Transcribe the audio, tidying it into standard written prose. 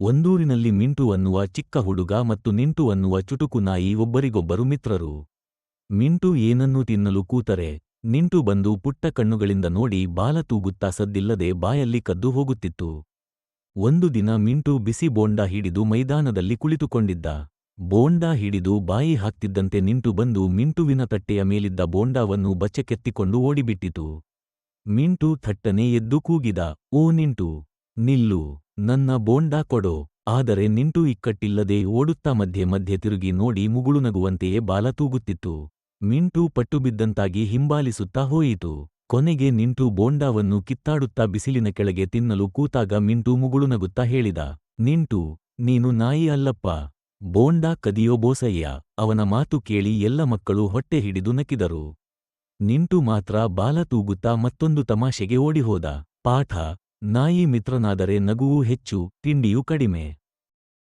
ಒಂದೂರಿನಲ್ಲಿ mint ಅನ್ನುವ ಚಿಕ್ಕ ಹುಡುಗ ಮತ್ತು ನಿಂಟು ಅನ್ನುವ ಚುಟುಕು ನಾಯಿ ಒಬ್ಬರಿಗೊಬ್ಬರು ಮಿತ್ರರು. ಮಿಂಟು ಏನನ್ನೂ ತಿನ್ನಲು ಕೂತರೆ ನಿಂಟು ಬಂದು ಪುಟ್ಟ ಕಣ್ಣುಗಳಿಂದ ನೋಡಿ ಬಾಲ ತೂಗುತ್ತಾ ಸದ್ದಿಲ್ಲದೆ ಬಾಯಲ್ಲಿ ಕದ್ದು ಹೋಗುತ್ತಿತ್ತು. ಒಂದು ದಿನ ಮಿಂಟು ಬಿಸಿ ಬೋಂಡಾ ಹಿಡಿದು ಮೈದಾನದಲ್ಲಿ ಕುಳಿತುಕೊಂಡಿದ್ದ. ಬೋಂಡಾ ಹಿಡಿದು ಬಾಯಿ ಹಾಕ್ತಿದ್ದಂತೆ ನಿಂಟು ಬಂದು ಮಿಂಟುವಿನ ತಟ್ಟೆಯ ಮೇಲಿದ್ದ ಬೋಂಡಾವನ್ನು ಬಚ್ಚೆಕೆತ್ತಿಕೊಂಡು ಓಡಿಬಿಟ್ಟಿತು. ಮಿಂಟು ಥಟ್ಟನೆ ಎದ್ದು ಕೂಗಿದ, ಓ ನಿಂಟು, ನಿಲ್ಲು, ನನ್ನ ಬೋಂಡಾ ಕೊಡೋ. ಆದರೆ ನಿಂಟು ಇಕ್ಕಟ್ಟಿಲ್ಲದೆ ಓಡುತ್ತಾ ಮಧ್ಯೆ ಮಧ್ಯೆ ತಿರುಗಿ ನೋಡಿ ಮುಗುಳು ನಗುವಂತೆಯೇ ಬಾಲ ತೂಗುತ್ತಿತ್ತು. ಮಿಂಟು ಪಟ್ಟುಬಿದ್ದಂತಾಗಿ ಹಿಂಬಾಲಿಸುತ್ತಾ ಹೋಯಿತು. ಕೊನೆಗೆ ನಿಂಟು ಬೋಂಡಾವನ್ನು ಕಿತ್ತಾಡುತ್ತಾ ಬಿಸಿಲಿನ ಕೆಳಗೆ ತಿನ್ನಲು ಕೂತಾಗ ಮಿಂಟು ಮುಗುಳು ನಗುತ್ತಾ ಹೇಳಿದ, ನಿಂಟು, ನೀನು ನಾಯಿ ಅಲ್ಲಪ್ಪ, ಬೋಂಡಾ ಕದಿಯೋ ಬೋಸಯ್ಯ. ಅವನ ಮಾತು ಕೇಳಿ ಎಲ್ಲ ಮಕ್ಕಳು ಹೊಟ್ಟೆ ಹಿಡಿದು ನಕ್ಕಿದರು. ನಿಂಟು ಮಾತ್ರ ಬಾಲ ತೂಗುತ್ತಾ ಮತ್ತೊಂದು ತಮಾಷೆಗೆ ಓಡಿಹೋದ. ಪಾಠ: ನಾಯಿ ಮಿತ್ರನಾದರೆ ನಗುವೂ ಹೆಚ್ಚು, ತಿಂಡಿಯೂ ಕಡಿಮೆ.